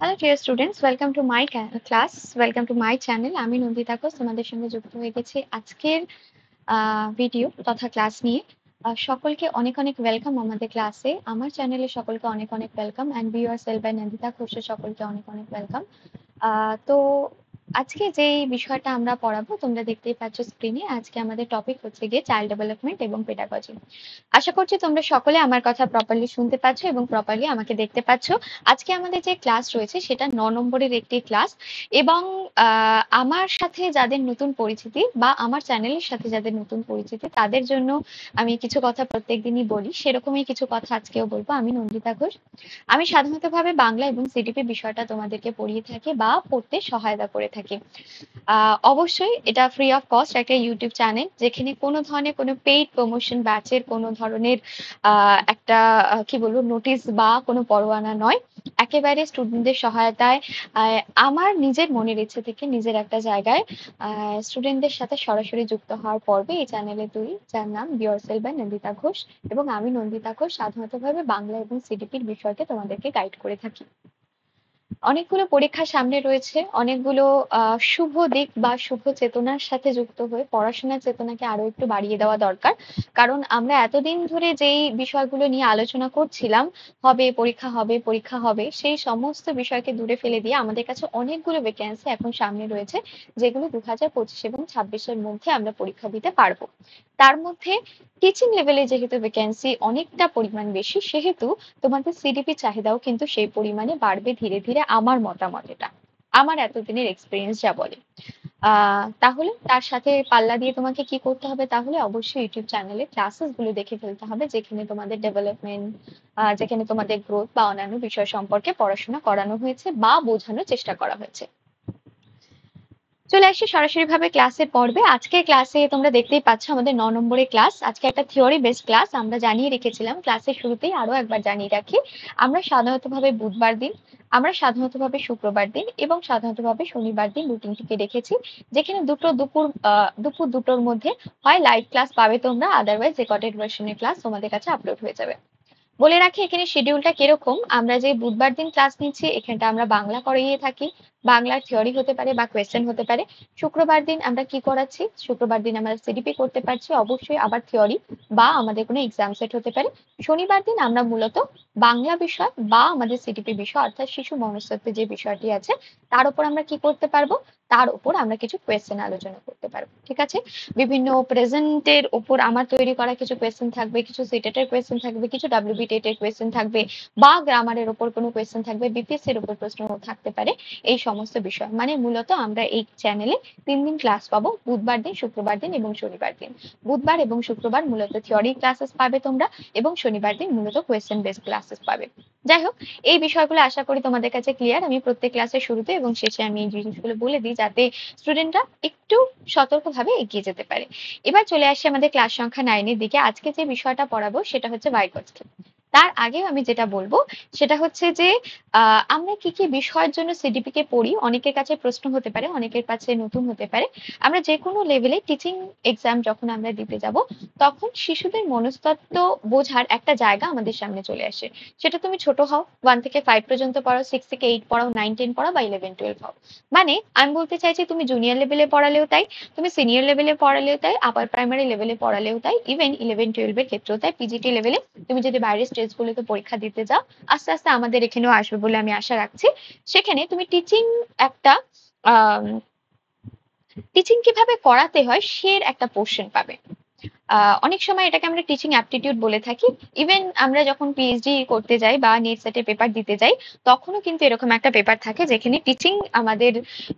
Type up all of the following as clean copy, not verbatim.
Hello dear students, welcome to my class, welcome to my channel. আমি নন্দিতা ঘোষ তোমাদের সঙ্গে যুক্ত হয়ে গেছি আজকের ভিডিও তথা ক্লাস নিয়ে। সকলকে অনেক অনেক ওয়েলকাম আমাদের ক্লাসে। আমার চ্যানেলে সকলকে অনেক অনেক welcome and be yourself by Nandita ঘোষের সকলকে অনেক অনেক ওয়েলকাম। তো আজকে যেই বিষয়টা আমরা পড়াবো তোমরা দেখতেই পাচ্ছ স্ক্রিনে। আজকে আমাদের টপিক হচ্ছে গিয়ে চাইল্ড ডেভেলপমেন্ট এবং পেডাগজি। আশা করছি তোমরা সকলে আমার কথা প্রপারলি শুনতে পাচ্ছ এবং প্রপারলি আমাকে দেখতে পাচ্ছ। আজকে আমাদের যে ক্লাস রয়েছে সেটা 9 নম্বরের একটি ক্লাস এবং আমার সাথে যাদের নতুন পরিচিতি বা আমার চ্যানেলের সাথে যাদের নতুন পরিচিতি তাদের জন্য আমি কিছু কথা প্রত্যেকদিনই বলি, সেরকমই কিছু কথা আজকেও বলবো। আমি নন্দিতা ঘোষ। আমি সাধারণতভাবে বাংলা এবং সিডিপি বিষয়টা তোমাদেরকে পড়িয়ে থাকি বা পড়তে সহায়তা করে থাকি। অবশ্যই এটা ফ্রি অফ কস্ট একটা ইউটিউব চ্যানেল, যেখানে কোনো ধরনের কোনো পেইড প্রমোশন ব্যাচের কোনো ধরনের একটা কি বলবো নোটিশ বা কোনো পরোয়ানা নয়। একেবারে স্টুডেন্টদের সহায়তায় আমার নিজের মনের ইচ্ছে থেকে নিজের একটা জায়গায় স্টুডেন্টদের সাথে সরাসরি যুক্ত হওয়ার পর্বে এই চ্যানেলে তৈরি, যার নাম be yourself by Nandita Ghosh. এবং আমি নন্দিতা ঘোষ সাধারণতভাবে বাংলা এবং সিডিপির বিষয়কে তোমাদেরকে গাইড করে থাকি। অনেকগুলো পরীক্ষা সামনে রয়েছে, অনেকগুলো শুভ দিক বা শুভ চেতনার সাথে যুক্ত হয়ে পড়াশোনার চেতনাকে আরো একটু বাড়িয়ে দেওয়া দরকার। কারণ আমরা এতদিন ধরে যেই বিষয়গুলো নিয়ে আলোচনা করছিলাম, হবে পরীক্ষা হবে পরীক্ষা হবে, সেই সমস্ত বিষয়কে দূরে ফেলে দিয়ে আমাদের কাছে অনেকগুলো ভ্যাকেন্সি এখন সামনে রয়েছে, যেগুলো 2025 এবং 26-এর মধ্যে আমরা পরীক্ষা দিতে পারবো। তার মধ্যে টিচিং লেভেলে যেহেতু ভ্যাকেন্সি অনেকটা পরিমাণ বেশি, সেহেতু তোমাদের সিডিপি চাহিদাও কিন্তু সেই পরিমাণে বাড়বে ধীরে ধীরে, আমার মতামত এটা, আমার এতদিনের এক্সপিরিয়েন্স যা বলে। তাহলে তার সাথে পাল্লা দিয়ে তোমাকে কি করতে হবে? তাহলে অবশ্যই ইউটিউব চ্যানেলে ক্লাসেস গুলো দেখে ফেলতে হবে, যেখানে তোমাদের ডেভেলপমেন্ট, যেখানে তোমাদের গ্রোথ বা অন্যান্য বিষয় সম্পর্কে পড়াশোনা করানো হয়েছে বা বোঝানোর চেষ্টা করা হয়েছে। চলে আসি সরাসরি ভাবে ক্লাসের পর্বে। আজকের ক্লাসে তোমরা দেখতেই পাচ্ছ আমাদের 9 নম্বরের ক্লাস। আজকে একটা থিওরি বেসড ক্লাস আমরা জানিয়ে রেখেছিলাম ক্লাসের শুরুতেই, আরো একবার জানিয়ে রাখি। আমরা সাধারণতভাবে বুধবার দিন, আমরা সাধারণতভাবে শুক্রবার দিন এবং সাধারণতভাবে শনিবার দিন রুটিনটিকে রেখেছি, যেখানে দুপুর দুটোর মধ্যে হয় লাইভ ক্লাস পাবে তোমরা, আদারওয়াইজ রেকর্ডেড ভার্সনের ক্লাস তোমাদের কাছে আপলোড হয়ে যাবে। বলে রাখি এখানে শিডিউলটা কিরকম। আমরা যে বুধবার দিন ক্লাস নিচ্ছি, এখানটা আমরা বাংলা করিয়ে থাকি, বাংলার থিওরি হতে পারে বা কোয়েশ্চেন হতে পারে। শুক্রবার দিন আমরা কি করাচ্ছি? শুক্রবার দিন আমরা সিডিপি করতে পারছি, অবশ্যই আবার থিওরি বা আমাদের কোনো এক্সাম সেট হতে পারে। শনিবার দিন আমরা মূলত বাংলা বিষয় বা আমাদের সিডিপি বিষয় অর্থাৎ শিশু মনস্তত্ত্বের যে বিষয়টি আছে তার উপর আমরা কি করতে পারবো, তার উপর আমরা কিছু কোয়েশ্চেন আলোচনা করতে পারবো। ঠিক আছে? বিভিন্ন প্রেজেন্টের উপর আমার তৈরি করা কিছু কোয়েশ্চেন থাকবে, কিছু সিটেটের কোয়েশ্চেন থাকবে, কিছু ডাব্লিউবি টেটের কোয়েশ্চেন থাকবে বা গ্রামারের উপর কোনো কোয়েশ্চেন থাকবে, বিপিএসসি এর উপর প্রশ্ন থাকতে পারে। এই সমস্ত বিষয় মানে মূলত আমরা এই চ্যানেলে 3 দিন ক্লাস পাবো, বুধবার দিন, শুক্রবার দিন এবং শনিবার দিন। বুধবার এবং শুক্রবার মূলত থিওরি ক্লাসেস পাবে তোমরা এবং শনিবার দিন মূলত কোয়েশ্চেন বেসড ক্লাসেস পাবে। যাই হোক, এই বিষয়গুলো আশা করি তোমাদের কাছে ক্লিয়ার। আমি প্রত্যেক ক্লাসের শুরুতে এবং শেষে আমি এই জিনিসগুলো বলে দিই, যাতে স্টুডেন্টরা একটু সতর্কভাবে এগিয়ে যেতে পারে। এবার চলে আসি আমাদের ক্লাস সংখ্যা 9-এর দিকে। আজকে যে বিষয়টা পড়াবো সেটা হচ্ছে ভাইকোড স্কিম। তার আগে আমি যেটা বলবো সেটা হচ্ছে যে আমরা কি কি বিষয়ের জন্য সিডিপি কে পড়ি, অনেকের কাছে প্রশ্ন হতে পারে, অনেকের কাছে নতুন হতে পারে। আমরা যে কোনো লেভেলে টিচিং এক্সাম যখন আমরা দিতে যাব, তখন শিশুদের মনস্তত্ত্ব বোঝার একটা জায়গা আমাদের সামনে চলে আসে। সেটা তুমি ছোট হও, 1 থেকে 5 পর্যন্ত পড়াও, 6 থেকে 8 পড়াও, 9 10 পড়াও বা 11 12 হও। মানে আমি বলতে চাইছি তুমি জুনিয়র লেভেলে পড়ালেও তাই, তুমি সিনিয়র লেভেলে পড়ালেও তাই, আপার প্রাইমারি লেভেলে পড়ালেও তাই, ইভেন 11 12 এর ক্ষেত্রেও তাই, পিজিটি লেভেলে তুমি যদি বাইরের স্টেজগুলোতে পরীক্ষা দিতে যাও, আস্তে আস্তে আমাদের এখানেও আসবে বলে আমি আশা রাখছি। সেখানে তুমি টিচিং একটা টিচিং কিভাবে করাতে হয় সে একটা পোর্শন পাবে। অনেক সময় এটাকে আমরা টিচিং অ্যাপটিটিউড বলে থাকি। ইভেন আমরা যখন পিএইচডি করতে যাই বা নেট সেটের পেপার দিতে যাই, তখনও কিন্তু এরকম একটা পেপার থাকে যেখানে টিচিং আমাদের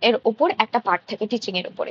এর উপর একটা পার্ট থাকে, টিচিং এর উপরে।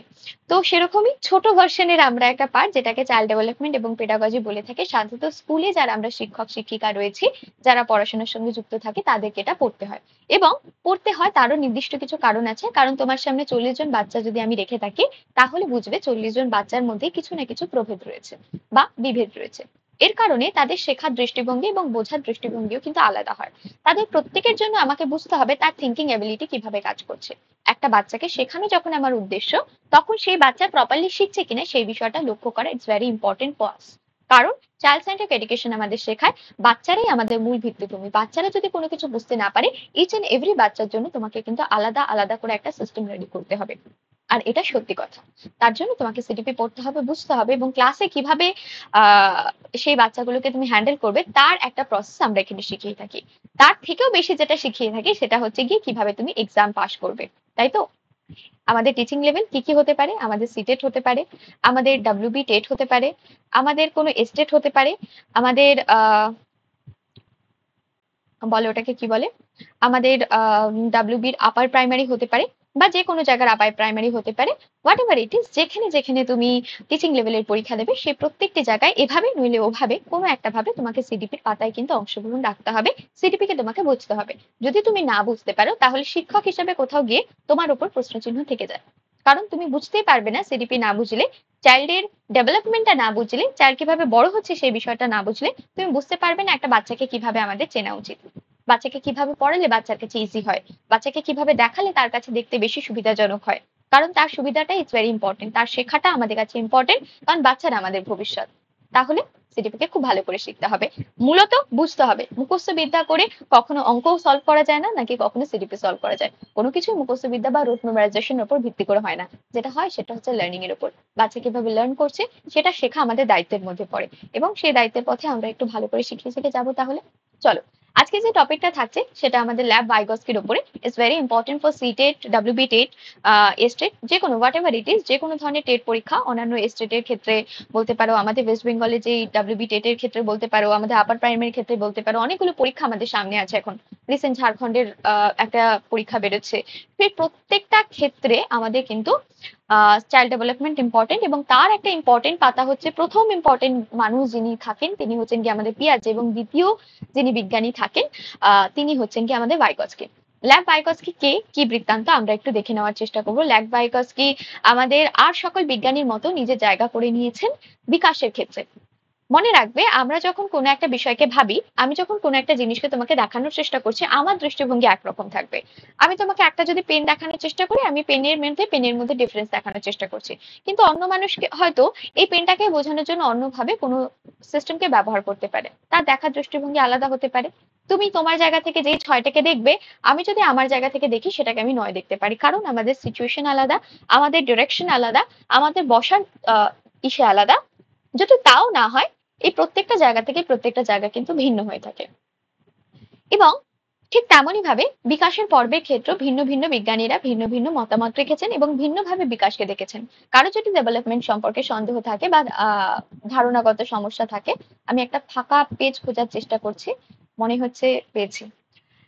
তো সেরকমই ছোট ভার্সনের আমরা একটা পার্ট, যেটাকে চাইল্ড ডেভেলপমেন্ট এবং পেডাগজি বলে থাকে। সাধারণত স্কুলে যারা আমরা শিক্ষক শিক্ষিকা রয়েছি, যারা পড়াশোনার সঙ্গে যুক্ত থাকে, তাদেরকে এটা পড়তে হয়। এবং পড়তে হয় তারও নির্দিষ্ট কিছু কারণ আছে। কারণ তোমার সামনে 40 জন বাচ্চা যদি আমি রেখে থাকি, তাহলে বুঝবে 40 জন বাচ্চার মধ্যে কিছু না কিছু প্রভেদ রয়েছে বা বিভেদ রয়েছে। এর কারণে তাদের শেখার দৃষ্টিভঙ্গি এবং বোঝার দৃষ্টিভঙ্গিও কিন্তু আলাদা হয়। তাদের প্রত্যেকের জন্য আমাকে বুঝতে হবে তার থিঙ্কিং এবিলিটি কিভাবে কাজ করছে। একটা বাচ্চাকে শেখানো যখন আমার উদ্দেশ্য, তখন সেই বাচ্চা প্রপারলি শিখছে কিনা সেই বিষয়টা লক্ষ্য করা it's very important for us. কারণ চাইল্ড সেন্ট্রিক এডুকেশন আমাদের শেখায় বাচ্চারাই আমাদের মূল ভিত্তিভূমি। বাচ্চারা যদি কোনো কিছু বুঝতে না পারে, ইচ এন্ড এভরি বাচ্চার জন্য তোমাকে কিন্তু আলাদা আলাদা করে একটা সিস্টেম রেডি করতে হবে। আর এটা সত্যি কথা। তার জন্য তোমাকে সিডিপি পড়তে হবে, বুঝতে হবে, এবং ক্লাসে কিভাবে আহ সেই বাচ্চাগুলোকে তুমি হ্যান্ডেল করবে তার একটা প্রসেস আমরা এখানে শিখিয়ে থাকি। তার থেকেও বেশি যেটা শিখিয়ে থাকি সেটা হচ্ছে গিয়ে কিভাবে তুমি এক্সাম পাস করবে, তাই তো? আমাদের টিচিং লেভেল কি কি হতে পারে? আমাদের সিটেট হতে পারে, আমাদের ডাব্লিউবি টেট হতে পারে, আমাদের কোনো এস্টেট হতে পারে, আমাদের বলে ওটাকে কি বলে, আমাদের ডাব্লিউবির আপার প্রাইমারি হতে পারে, বা যে কোনো জায়গার আপার প্রাইমারি হতে পারে। হোয়াট এভার ইট ইজ, যেখানে যেখানে তুমি টিচিং লেভেলের পরীক্ষা দেবে সেই প্রত্যেকটি জায়গায় এভাবে নইলে ওভাবে কোনো একটা ভাবে তোমাকে সিডিপির পাতায় কিন্তু অংশগ্রহণ রাখতে হবে। সিডিপি কে তোমাকে বুঝতে হবে। যদি তুমি না বুঝতে পারো তাহলে শিক্ষক হিসেবে কোথাও গিয়ে তোমার উপর প্রশ্নচিহ্ন থেকে যায়। কারণ তুমি বুঝতেই পারবে না সিডিপি না বুঝলে, চাইল্ডের ডেভেলপমেন্টটা না বুঝলে, চাইল্ড কিভাবে বড় হচ্ছে সেই বিষয়টা না বুঝলে তুমি বুঝতে পারবে না একটা বাচ্চাকে কিভাবে আমাদের চেনা উচিত, বাচ্চাকে কিভাবে পড়ালে বাচ্চার কাছে ইজি হয়, বাচ্চাকে কিভাবে দেখালে তার কাছে দেখতে বেশি সুবিধাজনক হয়। কারণ তার সুবিধাটা ইটস ভেরি ইম্পর্টেন্ট, তার শেখাটা আমাদের কাছে ইম্পর্টেন্ট, কারণ বাচ্চারা আমাদের ভবিষ্যৎ। তাহলে সিডিপি কে খুব ভালো করে শিখতে হবে, মূলত বুঝতে হবে। মুখস্থ বিদ্যা করে কখনো অঙ্কও সলভ করা যায় না, নাকি কখনো সিডিপি সলভ করা যায়। কোনো কিছুই মুখস্থ বিদ্যা বা রুট মেমোরাইজেশনের উপর ভিত্তি করে হয় না। যেটা হয় সেটা হচ্ছে লার্নিং এর উপর। বাচ্চা কিভাবে লার্ন করছে সেটা শেখা আমাদের দায়িত্বের মধ্যে পড়ে, এবং সেই দায়িত্বের পথে আমরা একটু ভালো করে শিখে শিখে যাবো। তাহলে চলো, আজকে যে টপিকটা থাকছে সেটা আমাদের ল্যাব বায়োগস্কির উপরে। It's very important for CTET, WB TET, estate, যে কোনো হোয়াট এভার ইট ইজ, যে কোনো ধরনের টেট পরীক্ষা, অন্যান্য এস্টেটের ক্ষেত্রে বলতে পারো, আমাদের ওয়েস্ট বেঙ্গলে যে ডাব্লিউবি টেটের ক্ষেত্রে বলতে পারো, আমাদের আপার প্রাইমারির ক্ষেত্রে বলতে পারো, অনেকগুলো পরীক্ষা আমাদের সামনে আছে এখন। রিসেন্ট ঝাড়খণ্ডের একটা পরীক্ষা বেরোচ্ছে। সেই প্রত্যেকটা ক্ষেত্রে আমাদের কিন্তু চাইল্ড ডেভেলপমেন্ট ইম্পর্টেন্ট, এবং তার একটা ইম্পর্টেন্ট পাতা হচ্ছে, প্রথম ইম্পর্টেন্ট মানুষ যিনি থাকেন তিনি হচ্ছেন কি আমাদের পিয়াজ, এবং দ্বিতীয় যিনি বিজ্ঞানী থাকেন তিনি হচ্ছেন কি আমাদের ভাইগস্কি। ল্যাব ভাইগস্কি কে, কি বৃত্তান্ত আমরা একটু দেখে নেওয়ার চেষ্টা করবো। ল্যাব ভাইগস্কি আমাদের আর সকল বিজ্ঞানীর মতো নিজের জায়গা করে নিয়েছেন বিকাশের ক্ষেত্রে। মনে রাখবে, আমরা যখন কোনো একটা বিষয়কে ভাবি, আমি যখন কোনো একটা জিনিসকে তোমাকে দেখানোর চেষ্টা করছি, আমার দৃষ্টিভঙ্গি একরকম থাকবে। আমি তোমাকে একটা যদি পেন দেখানোর চেষ্টা করি, আমি পেনের মধ্যে ডিফারেন্স দেখানোর চেষ্টা করছি। কিন্তু অন্য মানুষকে হয়তো এই পেনটাকে বোঝানোর জন্য অন্যভাবে কোনো সিস্টেমকে ব্যবহার করতে পারে, তার দেখার দৃষ্টিভঙ্গি আলাদা হতে পারে। তুমি তোমার জায়গা থেকে যেই 6টাকে দেখবে, আমি যদি আমার জায়গা থেকে দেখি সেটাকে আমি 9 দেখতে পারি, কারণ আমাদের সিচুয়েশন আলাদা, আমাদের ডিরেকশন আলাদা, আমাদের বসার ইসে আলাদা। যদি তাও না হয়, এই প্রত্যেকটা জায়গা থেকে প্রত্যেকটা জায়গা কিন্তু ভিন্ন হয়ে থাকে। এবং ঠিক তেমনই ভাবে বিকাশের পর্বের ক্ষেত্রে ভিন্ন ভিন্ন বিজ্ঞানীরা ভিন্ন ভিন্ন মতামত রেখেছেন এবং ভিন্নভাবে বিকাশকে দেখেছেন। কারো যদি ডেভেলপমেন্ট সম্পর্কে সন্দেহ থাকে বা ধারণাগত সমস্যা থাকে, আমি একটা ফাঁকা পেজ খোঁজার চেষ্টা করছি, মনে হচ্ছে পেয়েছি।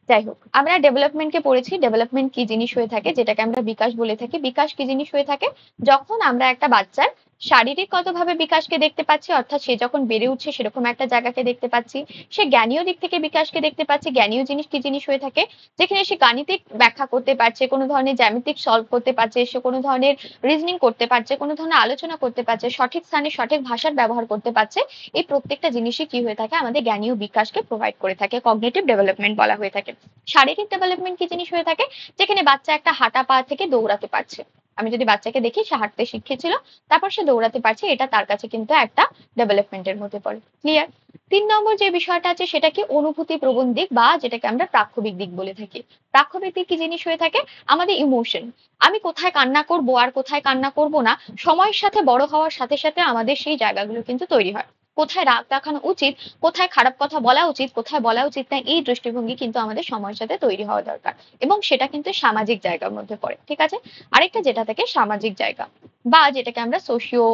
যাই হোক, আমরা ডেভেলপমেন্টকে পড়েছি। ডেভেলপমেন্ট কি জিনিস হয়ে থাকে, যেটাকে আমরা বিকাশ বলে থাকি। বিকাশ কি জিনিস হয়ে থাকে, যখন আমরা একটা বাচ্চার শারীরিকগতভাবে বিকাশকে দেখতে পাচ্ছি, অর্থাৎ সে যখন বেড়ে উঠছে সেরকম একটা জায়গাকে দেখতে পাচ্ছি। সে জ্ঞানীয় দিক থেকে বিকাশকে দেখতে পাচ্ছি। জ্ঞানীয় জিনিস কি জিনিস হয়ে থাকে, যেখানে সে গাণিতিক ব্যাখ্যা করতে পারছে, কোনো ধরনের জ্যামিতিক সলভ করতে পারছে, সে কোনো ধরনের রিজনিং করতে পারছে, কোনো ধরনের আলোচনা করতে পারছে, সঠিক স্থানে সঠিক ভাষার ব্যবহার করতে পারছে। এই প্রত্যেকটা জিনিসই কি হয়ে থাকে, আমাদের জ্ঞানীয় বিকাশকে প্রোভাইড করে থাকে, কগনিটিভ ডেভেলপমেন্ট বলা হয়ে থাকে। শারীরিক ডেভেলপমেন্ট কি জিনিস হয়ে থাকে, যেখানে বাচ্চা একটা হাঁটা পা থেকে দৌড়াতে পারছে। আমি যদি বাচ্চাকে দেখি সে হাঁটতে শিখেছিল, তারপর সে দৌড়াতে পারছে, এটা তার কাছে কিন্তু একটা ডেভেলপমেন্টের মধ্যে পড়ে। ক্লিয়ার? 3 নম্বর যে বিষয়টা আছে সেটা কি, অনুভূতি প্রবণ দিক, বা যেটাকে আমরা প্রাক্ষবিক দিক বলে থাকি। প্রাক্ষবিক দিক কি জিনিস হয়ে থাকে, আমাদের ইমোশন। আমি কোথায় কান্না করব আর কোথায় কান্না করব না, সময়ের সাথে বড় হওয়ার সাথে সাথে আমাদের সেই জায়গাগুলো কিন্তু তৈরি হয়। কোথায় রাগ দেখানো উচিত, কোথায় খারাপ কথা বলা উচিত, কোথায় বলা উচিত না, এই দৃষ্টিভঙ্গি কিন্তু আমাদের সময়ের সাথে তৈরি হওয়া দরকার, এবং সেটা কিন্তু সামাজিক জায়গার মধ্যে পড়ে। ঠিক আছে? আরেকটা যেটা থেকে সামাজিক জায়গা, বা যেটাকে আমরা সোশিও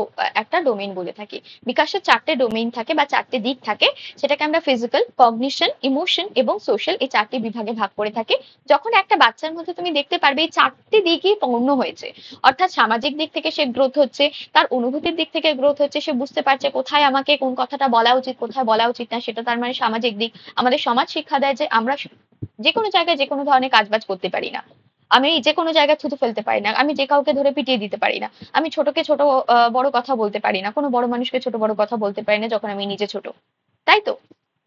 একটা ডোমেইন বলে থাকি। বিকাশের 4টে ডোমেইন থাকে বা 4টে দিক থাকে, সেটাকে আমরা ফিজিক্যাল, কগনিশন, ইমোশন এবং সোশ্যাল, এই 4টি বিভাগে ভাগ করে থাকি। যখন একটা বাচ্চার মধ্যে তুমি দেখতে পারবে এই 4টি দিকই পূর্ণ হয়েছে, অর্থাৎ সামাজিক দিক থেকে সে গ্রোথ হচ্ছে, তার অনুভূতির দিক থেকে গ্রোথ হচ্ছে, সে বুঝতে পারছে কোথায় আমাকে কোন কথাটা বলা উচিত, কোথায় বলা উচিত না, সেটা তার মানে সামাজিক দিক। আমাদের সমাজ শিক্ষা দেয় যে আমরা যে কোনো জায়গায় যে কোনো ধরনের কাজবাজ করতে পারি না, আমি যে কোনো জায়গায় থুতু ফেলতে পারি না, আমি যে কাউকে ধরে পিটিয়ে দিতে পারি না, আমি ছোটকে ছোট বড় কথা বলতে পারি না, কোনো বড় মানুষকে ছোট বড় কথা বলতে পারি না যখন আমি নিজে ছোট, তাই তো?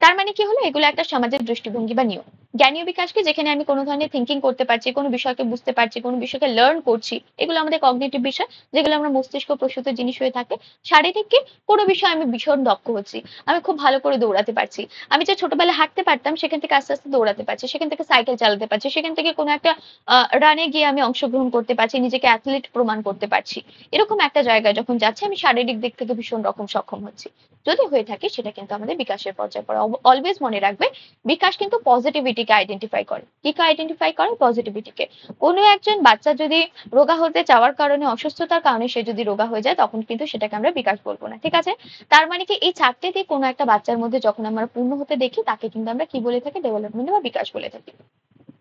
তার মানে কি হলো, এগুলো একটা সমাজের দৃষ্টিভঙ্গি বা নিয়ম। জ্ঞানীয় বিকাশকে যেখানে আমি কোনো ধরনের থিঙ্কিং করতে পারছি, কোনো বিষয়কে বুঝতে পারছি, কোনো বিষয়কে লার্ন করছি, এগুলো আমাদের কগনিটিভ বিষয়, যেগুলো আমরা মস্তিষ্ক প্রসূত জিনিস হয়ে থাকে। শারীরিককে কোনো বিষয়ে আমি ভীষণ দক্ষ হচ্ছি, আমি খুব ভালো করে দৌড়াতে পারছি, আমি যে ছোটবেলায় হাঁটতে পারতাম সেখান থেকে আস্তে আস্তে দৌড়াতে পারছি, সেখান থেকে সাইকেল চালাতে পারছি, সেখান থেকে কোনো একটা রানে গিয়ে আমি অংশগ্রহণ করতে পারছি, নিজেকে অ্যাথলিট প্রমাণ করতে পারছি। এরকম একটা জায়গায় যখন যাচ্ছে আমি শারীরিক দিক থেকে ভীষণ রকম সক্ষম হচ্ছি, যদি হয়ে থাকে সেটা কিন্তু আমাদের বিকাশের পর্যায়ে পড়ে। অলওয়েজ মনে রাখবে, বিকাশ কিন্তু পজিটিভিটিকে আইডেন্টিফাই করে। কি আইডেন্টিফাই করে? পজিটিভিটিকে। কোনো একজন বাচ্চা যদি রোগা হতে চাওয়ার কারণে, অসুস্থতার কারণে সে যদি রোগা হয়ে যায়, তখন কিন্তু সেটাকে আমরা বিকাশ বলবো না, ঠিক আছে? তার মানে কি, এই চারটে দিয়ে কোনো একটা বাচ্চার মধ্যে যখন আমরা পূর্ণ হতে দেখি, তাকে কিন্তু আমরা কি বলে থাকি? ডেভেলপমেন্ট বা বিকাশ বলে থাকি।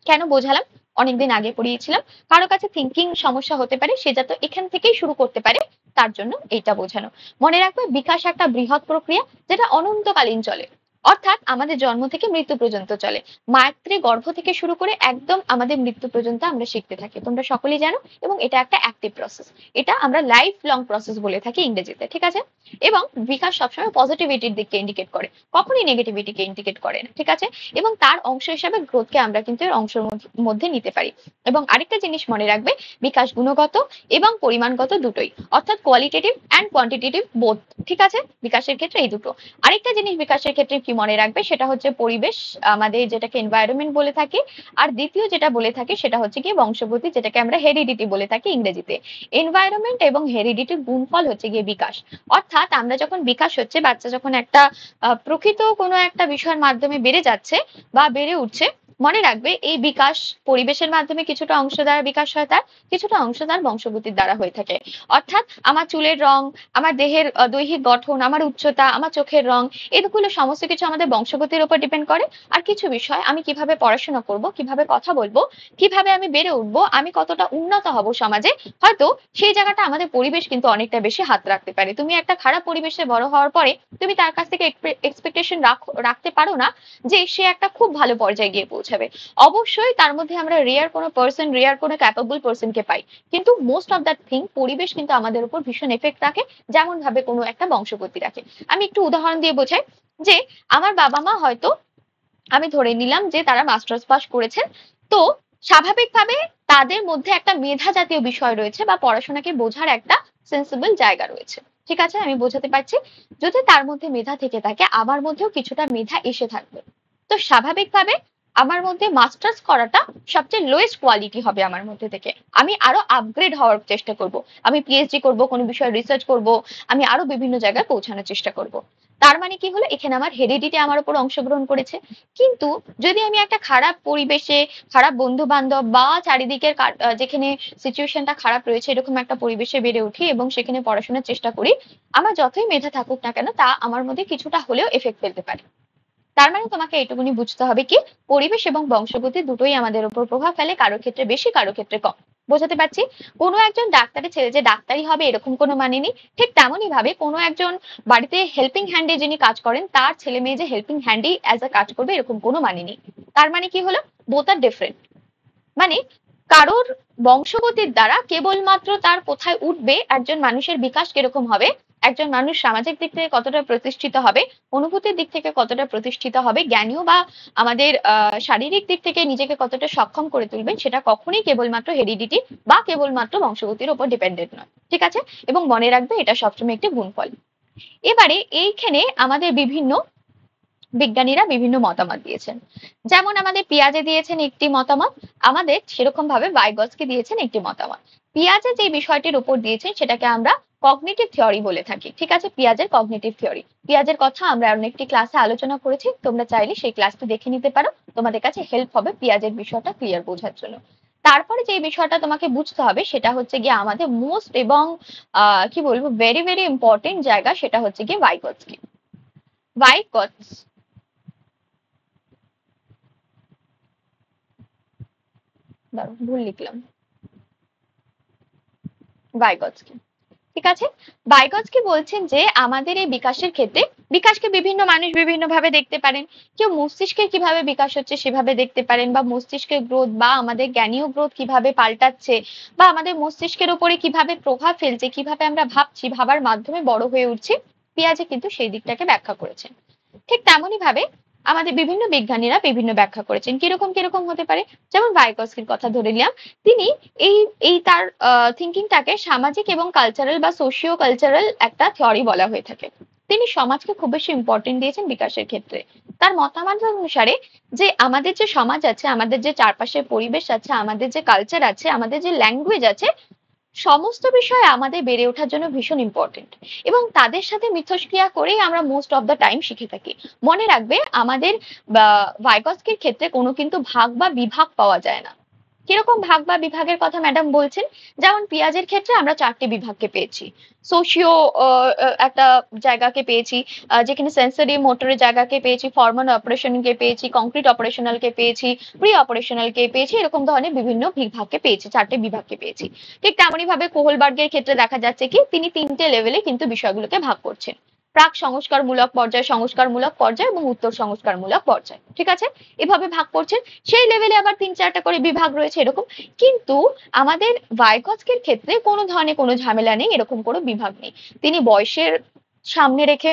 কেন বোঝালাম? অনেকদিন আগে পড়িয়েছিলাম। কারো কাছে থিঙ্কিং সমস্যা হতে পারে, সে যাতে এখান থেকেই শুরু করতে পারে, তার জন্য এইটা বোঝানো। মনে রাখবে, বিকাশ একটা বৃহৎ প্রক্রিয়া, যেটা অনন্তকালীন চলে। অর্থাৎ আমাদের জন্ম থেকে মৃত্যু পর্যন্ত চলে। মাতৃ গর্ভ থেকে শুরু করে একদম আমাদের মৃত্যু পর্যন্ত আমরা শিখতে থাকি, তোমরা সকলেই জানো। এবং এটা একটা অ্যাক্টিভ প্রসেস, এটা আমরা লাইফ লং প্রসেস বলে থাকি ইংরেজিতে, ঠিক আছে? এবং বিকাশ সবসময় পজিটিভিটির দিককে ইন্ডিকেট করে, কখনোই নেগেটিভিটিকে ইন্ডিকেট করে না, ঠিক আছে? এবং তার অংশ হিসাবে গ্রোথকে আমরা কিন্তু এর অংশের মধ্যে নিতে পারি। এবং আরেকটা জিনিস মনে রাখবে, বিকাশ গুণগত এবং পরিমাণগত দুটোই, অর্থাৎ কোয়ালিটেটিভ অ্যান্ড কোয়ান্টিটেটিভ বোথ, ঠিক আছে? বিকাশের ক্ষেত্রে এই দুটো। আরেকটা জিনিস বিকাশের ক্ষেত্রে কি মনে রাখবে, সেটা হচ্ছে পরিবেশ, আমাদের যেটাকে এনভায়রনমেন্ট বলে থাকি। আর দ্বিতীয় যেটা বলে থাকি সেটা হচ্ছে কি বংশগতি, যেটাকে আমরা হেরিডিটি বলে থাকি ইংরেজিতে। এনভায়রনমেন্ট এবং হেরিডিটির গুণফল হচ্ছে গিয়ে বিকাশ। অর্থাৎ আমরা যখন বিকাশ হচ্ছে, বাচ্চা যখন একটা প্রকৃত কোনো একটা বিষয়ের মাধ্যমে বেড়ে যাচ্ছে বা বেড়ে উঠছে, মনে রাখবে এই বিকাশ পরিবেশের মাধ্যমে কিছুটা অংশ দ্বারা বিকাশ হয়, তার কিছুটা অংশ তার বংশগতির দ্বারা হয়ে থাকে। অর্থাৎ আমার চুলের রং, আমার দেহের দৈহিক গঠন, আমার উচ্চতা, আমার চোখের রং, এগুলো সমস্ত কিছু আমাদের বংশগতির উপর ডিপেন্ড করে। আর কিছু বিষয়, আমি কিভাবে পড়াশোনা করব, কিভাবে কথা বলবো, কিভাবে আমি বেড়ে উঠবো, আমি কতটা উন্নত হব সমাজে, হয়তো সেই জায়গাটা আমাদের পরিবেশ কিন্তু অনেকটা বেশি হাত রাখতে পারে। তুমি একটা খারাপ পরিবেশে বড় হওয়ার পরে তুমি তার কাছ থেকে এক্সপেকটেশন রাখতে পারো না যে সে একটা খুব ভালো পর্যায়ে গিয়ে পৌঁছাবে। অবশ্যই তার মধ্যে আমরা রেয়ার কোনো পার্সন, রেয়ার কোনো ক্যাপেবল পার্সনকে পাই, কিন্তু মোস্ট অফ দ্যাট থিং, পরিবেশ কিন্তু আমাদের উপর ভীষণ এফেক্ট রাখে, যেমন ভাবে কোনো একটা বংশগতি রাখে। আমি একটু উদাহরণ দিয়ে বোঝাই, যে আমার বাবা মা হয়তো, আমি ধরে নিলাম যে তারা মাস্টার্স পাস করেছেন, তো স্বাভাবিকভাবে তাদের মধ্যে একটা মেধা জাতীয় বিষয় রয়েছে, বা পড়াশোনাকে বোঝার একটা সেন্সিবল জায়গা রয়েছে, ঠিক আছে? আমি বোঝাতে পারছি। যদি তার মধ্যে মেধা থেকে থাকে, আমার মধ্যেও কিছুটা মেধা এসে থাকবে, তো স্বাভাবিকভাবে আমার মধ্যে মাস্টার্স করাটা সবচেয়ে লোয়েস্ট কোয়ালিটি হবে আমার মধ্যে থেকে। আমি আরো আপগ্রেড হওয়ার চেষ্টা করব, আমি পিএইচডি করব, কোনো বিষয়ে রিসার্চ করব, আমি আরো বিভিন্ন জায়গায় পৌঁছানোর চেষ্টা করব। তার মানে কি হলো, এখানে আমার হেরিডিটি আমার উপর অংশগ্রহণ করেছে। কিন্তু যদি আমি একটা খারাপ পরিবেশে, খারাপ বন্ধু বান্ধব বা চারিদিকের যেখানে সিচুয়েশনটা খারাপ রয়েছে, এরকম একটা পরিবেশে বেড়ে উঠি এবং সেখানে পড়াশোনার চেষ্টা করি, আমার যতই মেধা থাকুক না কেন, তা আমার মধ্যে কিছুটা হলেও এফেক্ট ফেলতে পারে। তার মানে তোমাকে এটুকুনি বুঝতে হবে কি, পরিবেশ এবং বংশগতি দুটোই আমাদের উপর প্রভাব ফেলে, কারো ক্ষেত্রে বেশি, কারো ক্ষেত্রে কম। বোঝাতে পারছি? কোনো একজন ডাক্তারের ছেলে যে ডাক্তারই হবে এরকম কোনো মানে নেই। ঠিক তেমনই ভাবে কোনো একজন বাড়িতে হেল্পিং হ্যান্ডে যিনি কাজ করেন, তার ছেলে মেয়ে যে হেল্পিং হ্যান্ডই অ্যাজ আ কাজ করবে, এরকম কোনো মানে নেই। তার মানে কি হলো, বোথ আর ডিফারেন্ট। মানে কারোর বংশগতির দ্বারা কেবলমাত্র তার কোথায় উঠবে, একজন মানুষের বিকাশ কিরকম হবে, একজন মানুষ সামাজিক দিক থেকে কতটা প্রতিষ্ঠিত হবে, অনুভূতির দিক থেকে কতটা প্রতিষ্ঠিত হবে, জ্ঞানীয় বা আমাদের শারীরিক দিক থেকে নিজেকে কতটা সক্ষম করে তুলবেন, সেটা কখনোই কেবলমাত্র হেরিডিটি বা কেবলমাত্র বংশগতির উপর ডিপেন্ডেন্ট নয়, ঠিক আছে? এবং মনে রাখবে, এটা সবসময় একটি গুণফল। এবারে এইখানে আমাদের বিভিন্ন বিজ্ঞানীরা বিভিন্ন মতামত দিয়েছেন। যেমন আমাদের পিয়াজে দিয়েছেন একটি মতামত, আমাদের সেরকম ভাবে ভাইগসকি দিয়েছেন একটি মতামত। পিয়াজে যে বিষয়টির উপর দিয়েছেন সেটাকে আমরা কগনিটিভ থিওরি বলে থাকি, ঠিক আছে? পিয়াজের কগনিটিভ থিওরি, পিয়াজের কথা আমরা অনেকটি ক্লাসে আলোচনা করেছি, তোমরা চাইলে সেই ক্লাসটি দেখে নিতে পারো, তোমাদের কাছে হেল্প হবে পিয়াজের বিষয়টা ক্লিয়ার বোঝার জন্য। তারপরে যে বিষয়টা তোমাকে বুঝতে হবে সেটা হচ্ছে গিয়ে আমাদের মোস্ট এবং কি বলবো, ভেরি ভেরি ইম্পর্টেন্ট জায়গা, সেটা হচ্ছে গিয়ে ভাইগসকি। ভাইগস ভুল লিখলাম, ভাইগৎস্কি, ঠিক আছে? ভাইগৎস্কি বলছেন যে আমাদের এই বিকাশের ক্ষেত্রে, বিকাশকে বিভিন্ন মানুষ বিভিন্ন ভাবে দেখতে পারেন। কেউ মস্তিষ্কের কিভাবে বিকাশ হচ্ছে সেভাবে দেখতে পারেন, বা মস্তিষ্কের গ্রোথ বা আমাদের জ্ঞানীয় গ্রোথ কিভাবে পাল্টাচ্ছে, বা আমাদের মস্তিষ্কের উপরে কিভাবে প্রভাব ফেলছে, কিভাবে আমরা ভাবছি, ভাবার মাধ্যমে বড় হয়ে উঠছি, পিয়াজে কিন্তু সেই দিকটাকে ব্যাখ্যা করেছেন। ঠিক তেমনই ভাবে আমাদের বিভিন্ন বিজ্ঞানীরা বিভিন্ন ব্যাখ্যা করেছেন। কিরকম কিরকম হতে পারে? যেমন ভাইগস্কির কথা ধরে নিলাম। তিনি এই এই তার থিঙ্কিংটাকে সামাজিক এবং কালচারাল বা সোশিও কালচারাল একটা থিওরি বলা হয়ে থাকে। তিনি সমাজকে খুব বেশি ইম্পর্টেন্ট দিয়েছেন বিকাশের ক্ষেত্রে। তার মতামত অনুসারে যে আমাদের যে সমাজ আছে, আমাদের যে চারপাশের পরিবেশ আছে, আমাদের যে কালচার আছে, আমাদের যে ল্যাঙ্গুয়েজ আছে, সমস্ত বিষয় আমাদের বেড়ে ওঠার জন্য ভীষণ ইম্পর্টেন্ট, এবং তাদের সাথে মিথস্ক্রিয়া করেই আমরা মোস্ট অফ দ্য টাইম শিখে থাকি। মনে রাখবে, আমাদের ভাইগস্কির ক্ষেত্রে কোনো কিন্তু ভাগ বা বিভাগ পাওয়া যায় না। কিরকম ভাগ বা বিভাগের কথা ম্যাডাম বলছেন? যেমন পিঁয়াজের ক্ষেত্রে আমরা 4টে বিভাগকে পেয়েছি। সোশিও একটা জায়গাকে পেয়েছি, যেখানে সেন্সরি মোটরের জায়গাকে পেয়েছি, ফরমাল অপারেশনকে পেয়েছি, কংক্রিট অপারেশনালকে পেয়েছি, প্রি অপারেশনালকে পেয়েছি, এরকম ধরনের বিভিন্ন বিভাগকে পেয়েছি, 4টে বিভাগকে পেয়েছি। ঠিক তেমনই ভাবে কোহলবার্গের ক্ষেত্রে দেখা যাচ্ছে কি তিনি 3টে লেভেলে কিন্তু বিষয়গুলোকে ভাগ করছেন: প্রাক সংস্কারমূলক পর্যায়, সংস্কারমূলক পর্যায় এবং উত্তর সংস্কারমূলক পর্যায়। ঠিক আছে, এভাবে ভাগ করছেন। সেই লেভেলে আবার 3-4টা করে বিভাগ রয়েছে এরকম। কিন্তু আমাদের ভাইগস্কির ক্ষেত্রে কোনো ধরনের কোনো ঝামেলা নেই, এরকম কোনো বিভাগ নেই। তিনি বয়সের সামনে রেখে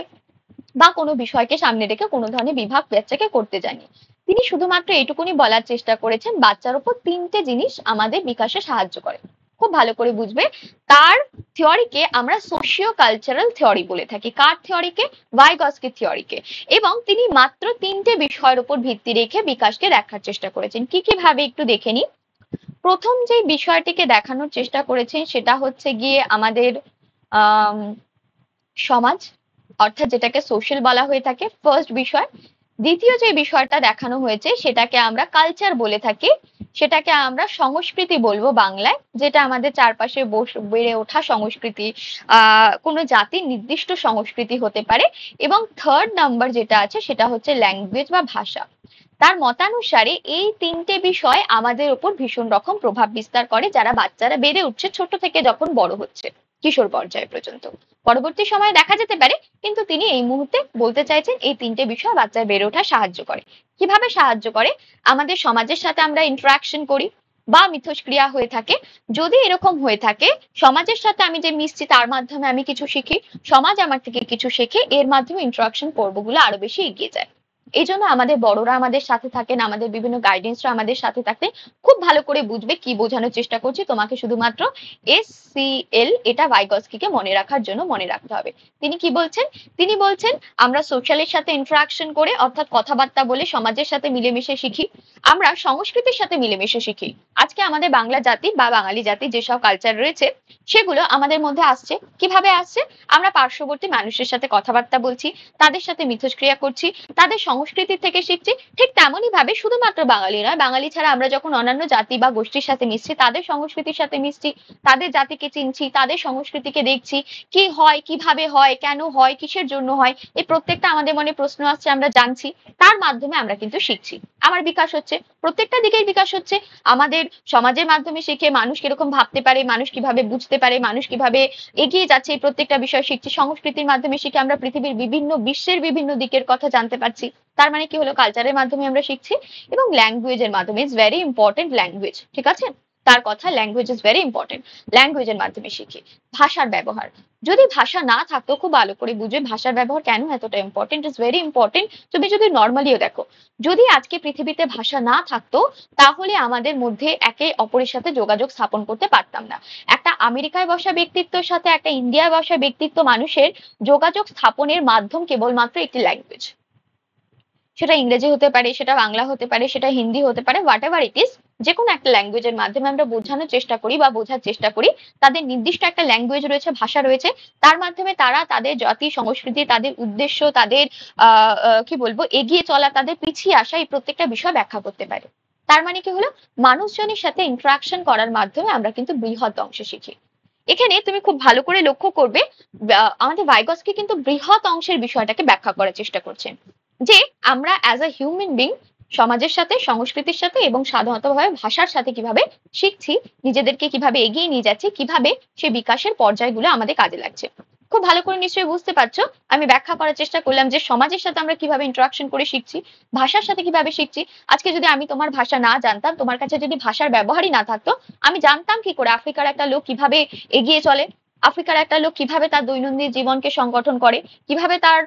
বা কোনো বিষয়কে সামনে রেখে কোনো ধরনের বিভাগ বাচ্চাকে করতে যাননি। তিনি শুধুমাত্র এইটুকুনি বলার চেষ্টা করেছেন, বাচ্চার উপর 3টে জিনিস আমাদের বিকাশে সাহায্য করে। খুব ভালো করে বুঝবে, তার থিওরিকে আমরা সোশিও কালচারাল থিওরি বলে থাকি। কার থিওরিকে? ভাইগস্কির থিওরিকে। এবং তিনি মাত্র 3টে বিষয়ের উপর ভিত্তি রেখে বিকাশকে দেখার চেষ্টা করেছেন। কি কি ভাবে একটু দেখে নিই। প্রথম যে বিষয়টিকে দেখানোর চেষ্টা করেছেন সেটা হচ্ছে গিয়ে আমাদের সমাজ, অর্থাৎ যেটাকে সোশ্যাল বলা হয়ে থাকে, ফার্স্ট বিষয়। দ্বিতীয় যে বিষয়টা দেখানো হয়েছে সেটাকে আমরা কালচার বলে থাকি, সেটাকে আমরা সংস্কৃতি বলবো বাংলায়, যেটা আমাদের চারপাশে বেড়ে ওঠা সংস্কৃতি, কোনো জাতির নির্দিষ্ট সংস্কৃতি হতে পারে। এবং থার্ড নাম্বার যেটা আছে সেটা হচ্ছে ল্যাঙ্গুয়েজ বা ভাষা। তার মতানুসারে এই 3টে বিষয় আমাদের উপর ভীষণ রকম প্রভাব বিস্তার করে, যারা বাচ্চারা বেড়ে উঠছে, ছোট থেকে যখন বড় হচ্ছে কিশোর পর্যায় পর্যন্ত। পরবর্তী সময়ে দেখা যেতে পারে, কিন্তু তিনি এই মুহূর্তে বলতে চাইছেন এই 3টে বিষয় বাচ্চার বেড়ে ওঠা সাহায্য করে। কিভাবে সাহায্য করে? আমাদের সমাজের সাথে আমরা ইন্টারাকশন করি বা মিথস্ক্রিয়া হয়ে থাকে। যদি এরকম হয়ে থাকে, সমাজের সাথে আমি যে মিশছি তার মাধ্যমে আমি কিছু শিখি, সমাজ আমার থেকে কিছু শেখে, এর মাধ্যমে ইন্টারাকশন পর্বগুলো আরো বেশি এগিয়ে যায়। এই জন্য আমাদের বড়রা আমাদের সাথে থাকেন, আমাদের বিভিন্ন গাইডেন্সরা আমাদের সাথে থাকতে। খুব ভালো করে বুঝবে কি বোঝানোর চেষ্টা করছি। তোমাকে শুধুমাত্র SCL, এটা ভাইগস্কিকে মনে রাখার জন্য মনে রাখতে হবে। তিনি কি বলছেন? তিনি বলছেন আমরা সোশ্যালের সাথে ইন্টারাকশন করে, অর্থাৎ কথাবার্তা বলে সমাজের সাথে মিলেমিশে শিখি, আমরা সংস্কৃতির সাথে মিলেমিশে শিখি। আজকে আমাদের বাংলা জাতি বা বাঙালি জাতির যেসব কালচার রয়েছে সেগুলো আমাদের মধ্যে আসছে। কিভাবে আসছে? আমরা পার্শ্ববর্তী মানুষের সাথে কথাবার্তা বলছি, তাদের সাথে মিথস্ক্রিয়া করছি, তাদের সংস্কৃতি থেকে শিখছি। ঠিক তেমনই ভাবে শুধুমাত্র বাঙালি নয়, বাঙালি ছাড়া আমরা যখন অন্যান্য জাতি বা গোষ্ঠীর সাথে মিশছি, তাদের সংস্কৃতির সাথে মিশছি, তাদের জাতিকে চিনছি, তাদের সংস্কৃতিকে দেখছি, কি হয়, কিভাবে হয়, কেন হয়, কিসের জন্য হয়, এই প্রত্যেকটা আমাদের মনে প্রশ্ন আসছে, আমরা জানছি। তার মাধ্যমে আমরা কিন্তু শিখছি, আমার বিকাশ হচ্ছে, প্রত্যেকটা দিকেই বিকাশ হচ্ছে। আমাদের সমাজের মাধ্যমে শিখে মানুষ কিরকম ভাবতে পারে, মানুষ কিভাবে বুঝতে পারে, মানুষ কিভাবে এগিয়ে যাচ্ছে, এই প্রত্যেকটা বিষয় শিখছি। সংস্কৃতির মাধ্যমে শিখে আমরা পৃথিবীর বিভিন্ন, বিশ্বের বিভিন্ন দিকের কথা জানতে পারছি। তার মানে কি হলো? কালচারের মাধ্যমে আমরা শিখছি। এবং ল্যাঙ্গুয়েজের মাধ্যমে, ইজ ভেরি ইম্পর্টেন্ট ল্যাঙ্গুয়েজ, ঠিক আছে? তার কথা, ল্যাঙ্গুয়েজ ইজ ভেরি ইম্পর্টেন্ট। ল্যাঙ্গুয়েজের মাধ্যমে শিখি। ভাষার ব্যবহার, যদি ভাষা না থাকতো, খুব ভালো করে বুঝবে ভাষার ব্যবহার কেন এতটা ইম্পর্টেন্ট, ইজ ভেরি ইম্পর্টেন্ট। তুমি যদি নর্মালিও দেখো, যদি আজকে পৃথিবীতে ভাষা না থাকতো, তাহলে আমাদের মধ্যে একে অপরের সাথে যোগাযোগ স্থাপন করতে পারতাম না। একটা আমেরিকায় বসা ব্যক্তিত্বের সাথে একটা ইন্ডিয়ায় বসা ব্যক্তিত্ব মানুষের যোগাযোগ স্থাপনের মাধ্যম কেবলমাত্র একটি ল্যাঙ্গুয়েজ। সেটা ইংরেজি হতে পারে, সেটা বাংলা হতে পারে, সেটা হিন্দি হতে পারে, হোয়াট এভার ইট ইজ। যে কোনো একটা ল্যাঙ্গুয়েজের মাধ্যমে আমরা বোঝানোর চেষ্টা করি বা বোঝার চেষ্টা করি। তাদের নির্দিষ্ট একটা ল্যাঙ্গুয়েজ রয়েছে, ভাষা রয়েছে, তার মাধ্যমে তারা তাদের জাতি, সংস্কৃতি, তাদের উদ্দেশ্য, তাদের কি বলবো, এগিয়ে চলা, তাদের পিছিয়ে আসা, এই প্রত্যেকটা বিষয় ব্যাখ্যা করতে পারে। তার মানে কি হলো? মানুষজনের সাথে ইন্টারাকশন করার মাধ্যমে আমরা কিন্তু বৃহৎ অংশে শিখি। এখানে তুমি খুব ভালো করে লক্ষ্য করবে, আমাদের ভাইগস্কি কিন্তু বৃহৎ অংশের বিষয়টাকে ব্যাখ্যা করার চেষ্টা করছেন, যে আমরা অ্যাজ আ হিউম্যান বিং সমাজের সাথে, সংস্কৃতির সাথে এবং সাধারণতভাবে ভাষার সাথে কিভাবে শিখছি, নিজেদেরকে কিভাবে এগিয়ে নিয়ে যাচ্ছি, কিভাবে সে বিকাশের পর্যায়গুলো আমাদের কাজে লাগছে। খুব ভালো করে নিশ্চয়ই বুঝতে পারছো। আমি ব্যাখ্যা করার চেষ্টা করলাম যে সমাজের সাথে আমরা কিভাবে ইন্টারাকশন করে শিখছি, ভাষার সাথে কিভাবে শিখছি। আজকে যদি আমি তোমার ভাষা না জানতাম, তোমার কাছে যদি ভাষার ব্যবহারই না থাকতো, আমি জানতাম কি করে আফ্রিকার একটা লোক কিভাবে এগিয়ে চলে, আফ্রিকার একটা লোক কিভাবে তার দৈনন্দিন জীবনকে সংগঠন করে, কিভাবে তার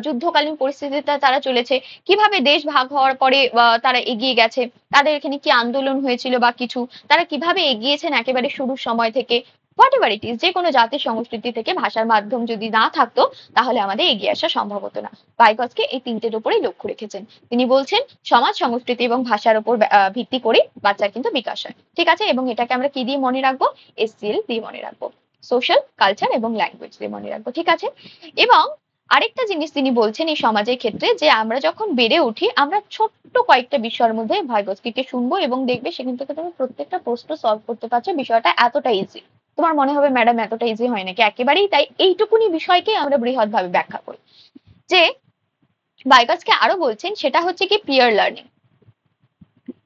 যুদ্ধকালীন পরিস্থিতিতে তারা চলেছে, কিভাবে দেশ ভাগ হওয়ার পরে তারা এগিয়ে গেছে, তাদের এখানে কি আন্দোলন হয়েছিল বা কিছু, তারা কিভাবে এগিয়েছেন একেবারে শুরুর সময় থেকে, হোয়াট এভার ইট ইজ, যে কোনো জাতির সংস্কৃতি থেকে ভাষার মাধ্যম যদি না থাকতো তাহলে আমাদের এগিয়ে আসা সম্ভব হতো না। ভাইগসকে এই তিনটের উপরেই লক্ষ্য রেখেছেন। তিনি বলছেন সমাজ, সংস্কৃতি এবং ভাষার উপর ভিত্তি করে বাচ্চার কিন্তু বিকাশ হয়, ঠিক আছে, এবং এটাকে আমরা কি দিয়ে মনে রাখবো, এসসিএল দিয়ে মনে রাখবো, সোশ্যাল, কালচার এবং ল্যাঙ্গুয়েজ দিয়ে মনে রাখবো, ঠিক আছে। এবং আরেকটা জিনিস তিনি বলছেন এই সমাজের ক্ষেত্রে, যে আমরা যখন বেড়ে উঠি আমরা ছোট্ট কয়েকটা বিষয়ের মধ্যে ভাইগস্কিকে শুনবো এবং দেখবে সেখান থেকে তুমি প্রত্যেকটা প্রশ্ন সলভ করতে পারছো, বিষয়টা এতটা ইজি। তোমার মনে হবে ম্যাডাম এতটা ইজি হয় নাকি, একেবারেই তাই। এইটুকুনি বিষয়কে আমরা বৃহৎ ভাবে ব্যাখ্যা করি। যে ভাইগস্কি আরো বলছেন সেটা হচ্ছে কি পিয়ার লার্নিং।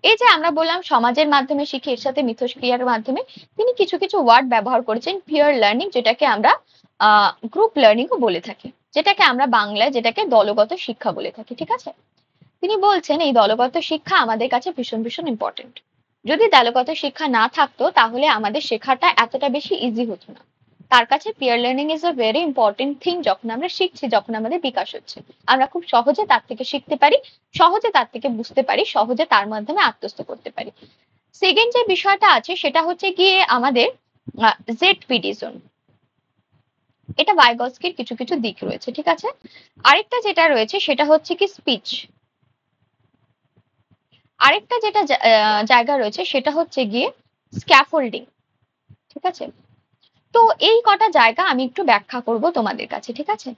এই যে আমরা বললাম সমাজের মাধ্যমে শিখি, এর সাথে মিথস্ক্রিয়ার মাধ্যমে তিনি কিছু কিছু ওয়ার্ড ব্যবহার করেছেন, পিয়ার লার্নিং, যেটাকে আমরা গ্রুপ লার্নিংও বলে থাকি, যেটাকে আমরা বাংলায় যেটাকে দলগত শিক্ষা বলে থাকি, ঠিক আছে। তিনি বলছেন এই দলগত শিক্ষা আমাদের কাছে ভীষণ ভীষণ ইম্পর্টেন্ট। যদি দলগত শিক্ষা না থাকতো তাহলে আমাদের শেখাটা এতটা বেশি ইজি হতো না। তার কাছে peer learning is a very important thing. যখন আমরা শিখছি, যখন আমাদের বিকাশ হচ্ছে, আমরা খুব সহজে তার থেকে শিখতে পারি, সহজে তার থেকে বুঝতে পারি, সহজে তার মাধ্যমে আত্মস্থ করতে পারি। সেকেন্ড যে বিষয়টা আছে সেটা হচ্ছে গিয়ে আমাদের জেডপিডি জোন। এটা ভাইগস্কির কিছু কিছু দিক রয়েছে, ঠিক আছে। আরেকটা যেটা রয়েছে সেটা হচ্ছে কি স্পিচ। আরেকটা যেটা জায়গা রয়েছে সেটা হচ্ছে গিয়ে স্ক্যাফোল্ডিং, ঠিক আছে। তো এই কটা জায়গা আমি একটু ব্যাখ্যা করব তোমাদের কাছে, ঠিক আছে।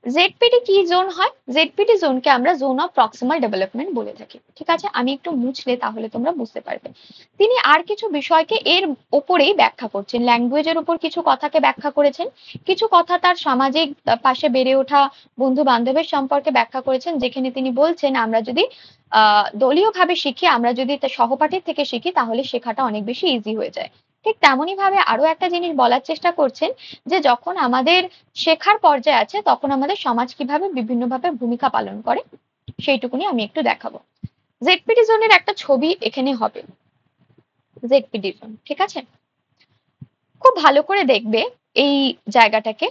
জেডপিটি কি জোন হয়? জেডপিটি জোনকে আমরা জোন অফ প্রক্সিমাল ডেভেলপমেন্ট বলে থাকি, ঠিক আছে। আমি একটু মুছলে তাহলে তোমরা বুঝতে পারবে। তিনি আর কিছু বিষয়কে এর ওপরেই ব্যাখ্যা করছেন, ল্যাঙ্গুয়েজের উপর কিছু কথাকে ব্যাখ্যা করেছেন, কিছু কথা তার সামাজিক পাশে বেড়ে ওঠা বন্ধু বান্ধবের সম্পর্কে ব্যাখ্যা করেছেন, যেখানে তিনি বলছেন আমরা যদি দলীয়ভাবে শিখি, আমরা যদি সহপাঠীর থেকে শিখি তাহলে শেখাটা অনেক বেশি ইজি হয়ে যায়। ঠিক তেমনই ভাবে আরো একটা জিনিস বলার চেষ্টা করছেন, যে যখন আমাদের শেখার পর্যায়ে আছে তখন আমাদের সমাজ কিভাবে বিভিন্নভাবে ভূমিকা পালন করে সেইটুকুনি আমি একটু দেখাবো। জেডপিডি জোনের একটা ছবি এখানে হবে, জেডপিডি জোন, ঠিক আছে। খুব ভালো করে দেখবে এই জায়গাটাকে।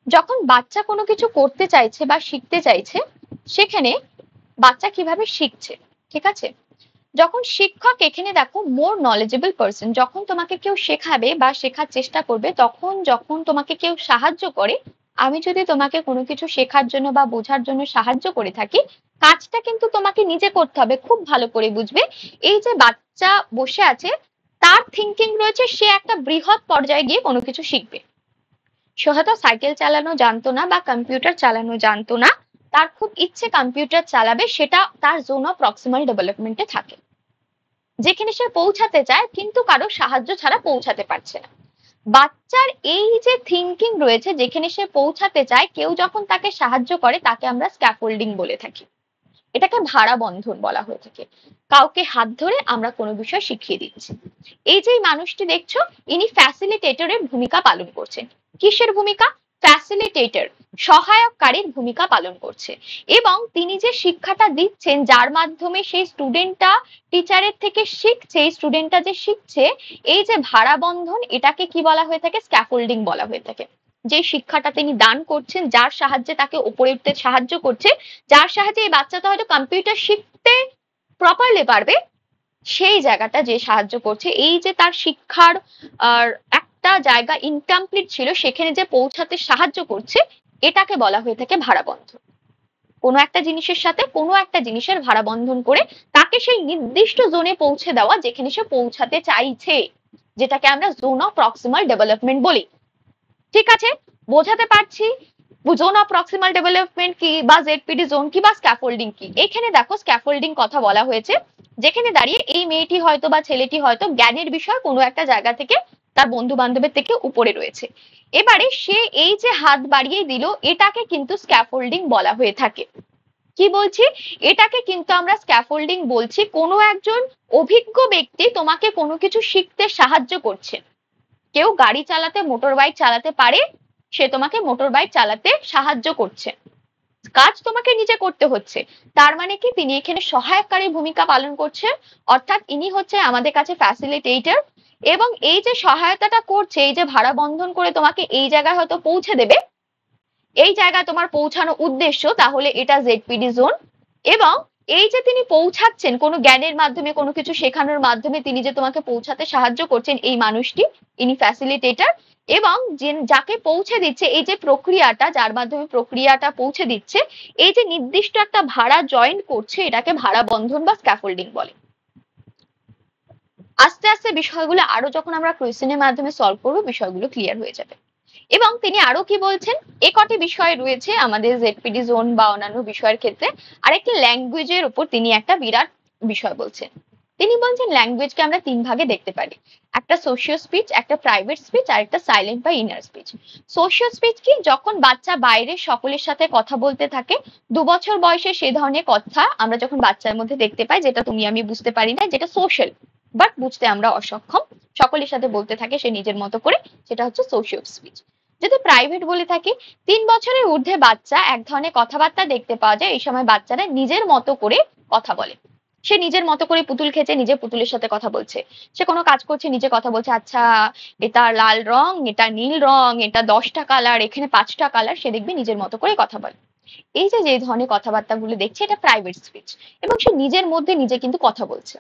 যখন বাচ্চা কোনো কিছু করতে চাইছে বা শিখতে চাইছে, সেখানে বাচ্চা কিভাবে শিখছে, ঠিক আছে। যখন শিক্ষক, এখানে দেখো মোর নলেজেবল পার্সন, যখন তোমাকে কেউ শেখাবে বা শেখার চেষ্টা করবে, তখন যখন তোমাকে কেউ সাহায্য করে, আমি যদি তোমাকে কোনো কিছু শেখার জন্য বা বোঝার জন্য সাহায্য করে থাকি, কাজটা কিন্তু তোমাকে নিজে করতে হবে। খুব ভালো করে বুঝবে, এই যে বাচ্চা বসে আছে তার থিঙ্কিং রয়েছে সে একটা বৃহৎ পর্যায়ে গিয়ে কোনো কিছু শিখবে। সে হয়তো সাইকেল চালানো জানতো না বা কম্পিউটার চালানো জানতো না, তার খুব ইচ্ছে কম্পিউটার চালাবে, সেটা তার জোন অফ প্রক্সিমাল ডেভেলপমেন্টে থাকে, যেখানে সে পৌঁছাতে চায় কিন্তু কারো সাহায্য ছাড়া পৌঁছাতে পারছে না। বাচ্চার এই যে থিঙ্কিং রয়েছে, যেখানে সে পৌঁছাতে চায়, কেউ যখন তাকে সাহায্য করে তাকে আমরা স্ক্যাফোল্ডিং বলে থাকি। এটাকে ভাড়া বন্ধন বলা হয়ে থাকে। কাউকে হাত ধরে আমরা কোনো বিষয় শিখিয়ে দিচ্ছি। এই যে মানুষটি দেখছো, ইনি ফ্যাসিলিটেটরের ভূমিকা পালন করছেন। কিসের ভূমিকা? ফ্যাসিলিটেটর, সহায়ককারীর ভূমিকা পালন করছে। এবং তিনি যে শিক্ষাটা দিচ্ছেন, যার মাধ্যমে সেই স্টুডেন্টটা টিচারের থেকে শিখছে, এই স্টুডেন্টটা যে শিখছে, এই যে ভাড়া বন্ধন, এটাকে কি বলা হয়ে থাকে? স্ক্যাফোল্ডিং বলা হয়ে থাকে। যে শিক্ষাটা তিনি দান করছেন, যার সাহায্যে তাকে উপরে উঠতে সাহায্য করছে, যার সাহায্যে এই বাচ্চাটা হয়তো কম্পিউটার শিখতে প্রপারলি পারবে, সেই জায়গাটা যে সাহায্য করছে, এই যে তার শিক্ষার আর একটা জায়গা ইনকমপ্লিট ছিল সেখানে যে পৌঁছাতে সাহায্য করছে, এটাকে বলা হয়ে থাকে ভাড়া বন্ধন। কোনো একটা জিনিসের সাথে কোনো একটা জিনিসের ভাড়া বন্ধন করে তাকে সেই নির্দিষ্ট জোনে পৌঁছে দেওয়া যেখানে সে পৌঁছাতে চাইছে, যেটাকে আমরা জোন অফ প্রক্সিমাল ডেভেলপমেন্ট বলি, ঠিক আছে। বোঝাতে পারছি জোন অফ প্রক্সিমাল ডেভেলপমেন্ট কি, বা জেডপিডি জোন কি, বা স্ক্যাফোল্ডিং কি। এখানে দেখো স্ক্যাফোল্ডিং কথা বলা হয়েছে, যেখানে দাঁড়িয়ে এই মেয়েটি হয়তো বা ছেলেটি হয়তো জ্ঞানের বিষয় কোনো একটা জায়গা থেকে তার বন্ধু বান্ধবের থেকে উপরে রয়েছে, এবারে সে এই যে হাত বাড়িয়ে দিল, এটাকে কিন্তু স্ক্যাফোল্ডিং বলা হয়ে থাকে। কি বলছি? এটাকে কিন্তু আমরা স্ক্যাফোল্ডিং বলছি। কোনো একজন অভিজ্ঞ ব্যক্তি তোমাকে কোনো কিছু শিখতে সাহায্য করছে। কেউ গাড়ি চালাতে, মোটর বাইক চালাতে পারে, সে তোমাকে মোটর বাইক চালাতে সাহায্য করছে, কাজ তোমাকে নিজে করতে হচ্ছে। তার মানে কি, তিনি এখানে সহায়ককারী ভূমিকা পালন করছে, অর্থাৎ ইনি হচ্ছে আমাদের কাছে ফ্যাসিলিটেটর। এবং এই যে সহায়তাটা করছে, এই যে ভাড়া বন্ধন করে তোমাকে এই জায়গায় হয়তো পৌঁছে দেবে, এই জায়গায় তোমার পৌঁছানো উদ্দেশ্য, তাহলে এটা জেডপিডি জোন। এবং এই যে তিনি পৌঁছাচ্ছেন কোনো জ্ঞানের মাধ্যমে, কোনো কিছু শেখানোর মাধ্যমে তিনি যে তোমাকে পৌঁছাতে সাহায্য করছেন, এই মানুষটি, ইনি ফ্যাসিলিটেটর। এবং যাকে পৌঁছে দিচ্ছে, এই যে প্রক্রিয়াটা, যার মাধ্যমে প্রক্রিয়াটা পৌঁছে দিচ্ছে, এই যে নির্দিষ্ট একটা ভাড়া জয়েন করছে, এটাকে ভাড়া বন্ধন বা স্ক্যাফোল্ডিং বলে। আস্তে আস্তে বিষয়গুলো আরো যখন আমরা কোয়েশ্চেনের মাধ্যমে সলভ করবো, বিষয়গুলো ক্লিয়ার হয়ে যাবে। এবং তিনি আরো কি বলছেন, এ কটি বিষয় রয়েছে আমাদের জেডপিডি জোন বা অন্যান্য বিষয়ের ক্ষেত্রে। আরেকটি ল্যাঙ্গুয়েজের উপর তিনি একটা বিরাট বিষয় বলছেন। তিনি বলছেন ল্যাঙ্গুয়েজকে আমরা তিন ভাগে দেখতে পারি, একটা সোশিও স্পিচ, একটা প্রাইভেট স্পিচ, আর একটা সাইলেন্ট বা ইনার স্পিচ। সোশিও স্পিচ কি, যখন বাচ্চা বাইরে সকলের সাথে কথা বলতে থাকে, 2 বছর বয়সে সে ধরনের কথা আমরা যখন বাচ্চার মধ্যে দেখতে পাই, যেটা তুমি আমি বুঝতে পারি না, যেটা সোশ্যাল বাট বুঝতে আমরা অসক্ষম, সকলের সাথে বলতে থাকে সে নিজের মতো করে, সেটা হচ্ছে সোশিও স্পিচ। যদি প্রাইভেট বলে থাকি, 3 বছরের ঊর্ধ্বে বাচ্চা এক ধরনের কথাবার্তা দেখতে পাওয়া যায়, এই সময় বাচ্চারা নিজের মতো করে কথা বলে। সে নিজের মতো করে পুতুল খেছে, নিজে পুতুলের সাথে কথা বলছে, সে কোনো কাজ করছে, নিজে কথা বলছে, আচ্ছা এটা লাল রং, এটা নীল রং, এটা 10টা কালার, এখানে 5টা কালার, সে দেখবে নিজের মতো করে কথা বলে। এই যে যে ধরনের কথাবার্তা গুলো দেখছে, এটা প্রাইভেট স্পিচ। এবং সে নিজের মধ্যে নিজে কিন্তু কথা বলছে,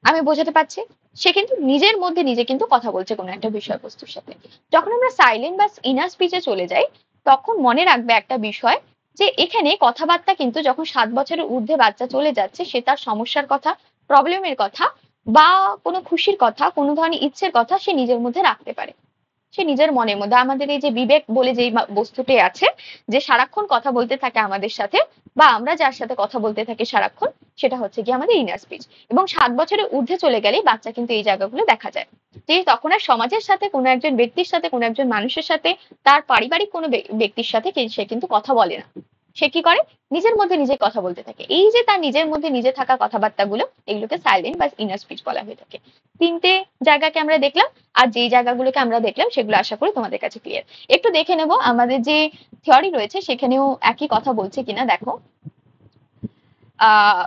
আমি বোঝাতে পারছি, সে কিন্তু নিজের মধ্যে নিজে কিন্তু কথা বলছে কোনো একটা বিষয়বস্তুর সাথে। যখন আমরা সাইলেন্ট বা ইনার স্পিচে চলে যাই, তখন মনে রাখবে একটা বিষয়, যে এখানে কথাবার্তা কিন্তু যখন 7 বছরের ঊর্ধ্বে বাচ্চা চলে যাচ্ছে, সে তার সমস্যার কথা, প্রবলেমের কথা, বা কোনো খুশির কথা, কোনো ধরনের ইচ্ছের কথা সে নিজের মধ্যে রাখতে পারে। সে নিজের মনের মধ্যে, আমাদের এই যে বিবেক বলে যে বস্তুটি আছে, যে সারাক্ষণ কথা বলতে থাকে আমাদের সাথে, বা আমরা যার সাথে কথা বলতে থাকি সারাক্ষণ, সেটা হচ্ছে কি আমাদের ইনার স্পিচ। এবং 7 বছরের ঊর্ধ্বে চলে গেলেই বাচ্চা কিন্তু এই জায়গাগুলো দেখা যায়, যে তখন আর সমাজের সাথে, কোনো একজন ব্যক্তির সাথে, কোনো একজন মানুষের সাথে, তার পারিবারিক কোনো ব্যক্তির সাথে সে কিন্তু কথা বলে না। সে কি করে, নিজের মধ্যে নিজে কথা বলতে থাকে। এই যে তার নিজের মধ্যে নিজে থাকা কথাবার্তাগুলো, এগুলোকে সাইলেন্ট বা ইনার স্পিচ বলা হয়ে থাকে। তিনটে জায়গাকে আমরা দেখলাম, আর যেই জায়গাগুলোকে আমরা দেখলাম সেগুলো আশা করি তোমাদের কাছে ক্লিয়ার। একটু দেখে নেব আমাদের যে থিওরি রয়েছে সেখানেও একই কথা বলছে কিনা। দেখো, আহ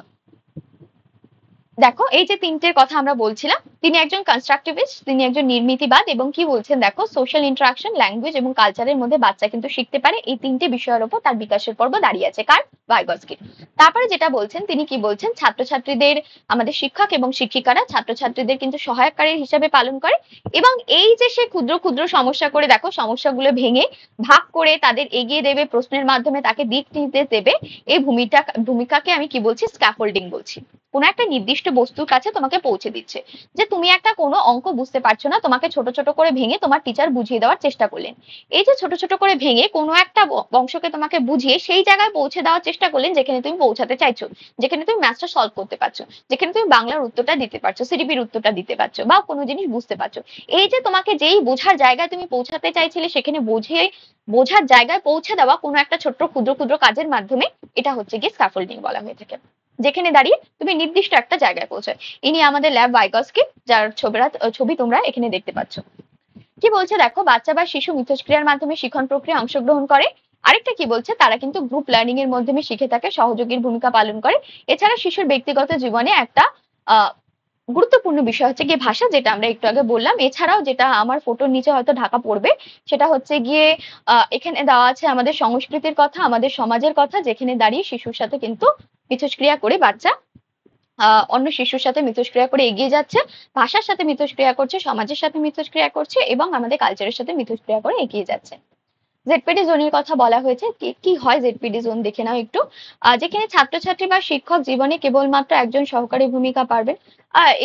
দেখো, এই যে তিনটের কথা আমরা বলছিলাম, তিনি একজন কনস্ট্রাকটিভিস্ট, তিনি একজন নির্মিতিবাদ, এবং কি বলছেন দেখো, সোশ্যাল ইন্টারাকশন, ল্যাঙ্গুয়েজ এবং কালচারের মধ্যে বাচ্চা কিন্তু শিখতে পারে, এই তিনটে বিষয়ের উপর তার বিকাশের পর্ব দাঁড়িয়ে আছে। কার? ভাইগস্কির। তারপরে যেটা বলছেন, তিনি কি বলছেন, ছাত্রছাত্রীদের, আমাদের শিক্ষক এবং শিক্ষিকারা ছাত্রছাত্রীদের কিন্তু সহায়কারী হিসেবে পালন করে। এবং এই যে সে ক্ষুদ্র ক্ষুদ্র সমস্যা করে, দেখো সমস্যাগুলো ভেঙে ভাগ করে তাদের এগিয়ে দেবে, প্রশ্নের মাধ্যমে তাকে দিক নির্দেশ দেবে, এই ভূমিকাকে আমি কি বলছি, স্ক্যাফোল্ডিং বলছি। কোনো একটা নির্দিষ্ট বস্তুর কাছে তোমাকে পৌঁছে দিচ্ছে, যে তুমি একটা কোনো অঙ্ক বুঝতে পারছো না, তোমাকে ছোট ছোট করে ভেঙে তোমার টিচার বুঝিয়ে দেওয়ার চেষ্টা করলেন। এই যে ছোট ছোট করে ভেঙে কোনো একটা অংশকে তোমাকে বুঝিয়ে সেই জায়গায় পৌঁছে দেওয়ার চেষ্টা করলেন যেখানে তুমি পৌঁছাতে চাইছো, যেখানে তুমি ম্যাথটা সলভ করতে পারছো, যেখানে তুমি বাংলার উত্তরটা দিতে পারছো, সিডিপির উত্তরটা দিতে পারছো, বা কোনো জিনিস বুঝতে পারছো। এই যে তোমাকে যেই বোঝার জায়গায় তুমি পৌঁছাতে চাইছিলে, সেখানে বোঝার জায়গায় পৌঁছে দেওয়া কোনো একটা ছোট্ট ক্ষুদ্র ক্ষুদ্র কাজের মাধ্যমে, এটা হচ্ছে গিয়ে স্ক্যাফোল্ডিং বলা হয়ে থাকে, যেখানে দাঁড়িয়ে তুমি নির্দিষ্ট একটা জায়গায় পৌঁছায়। ইনি আমাদের ল্যাব ভাইগস্কি, যার ছবি তোমরা এখানে দেখতে পাচ্ছ। কি বলছে দেখো, বাচ্চা বা শিশু মিথস্ক্রিয়ার মাধ্যমে শিক্ষণ প্রক্রিয়া অংশগ্রহণ করে। আরেকটা কি বলছে, তারা কিন্তু গ্রুপ লার্নিং এর মাধ্যমে শিখে থাকে, সহযোগীর ভূমিকা পালন করে। এছাড়া শিশুর ব্যক্তিগত জীবনে একটা আহ গুরুত্বপূর্ণ বিষয় হচ্ছে গিয়ে ভাষা, যেটা আমরা একটু আগে বললাম। এছাড়াও যেটা আমার ফটোর নিচে হয়তো ঢাকা পড়বে, সেটা হচ্ছে গিয়ে এখানে দেওয়া আছে আমাদের সংস্কৃতির কথা, আমাদের সমাজের কথা, যেখানে দাঁড়িয়ে শিশুর সাথে কিন্তু মিথস্ক্রিয়া করে বাচ্চা অন্য শিশুর সাথে মিথস্ক্রিয়া করে এগিয়ে যাচ্ছে, ভাষার সাথে মিথস্ক্রিয়া করছে, সমাজের সাথে মিথস্ক্রিয়া করছে, এবং আমাদের কালচারের সাথে মিথস্ক্রিয়া করে এগিয়ে যাচ্ছে। জেডপিডি জোনের কথা বলা হয়েছে, কি হয় জেডপিডি জোন দেখে নাও একটু। যেখানে ছাত্রছাত্রী বা শিক্ষক জীবনে কেবলমাত্র একজন সহকারী ভূমিকা পারবেন।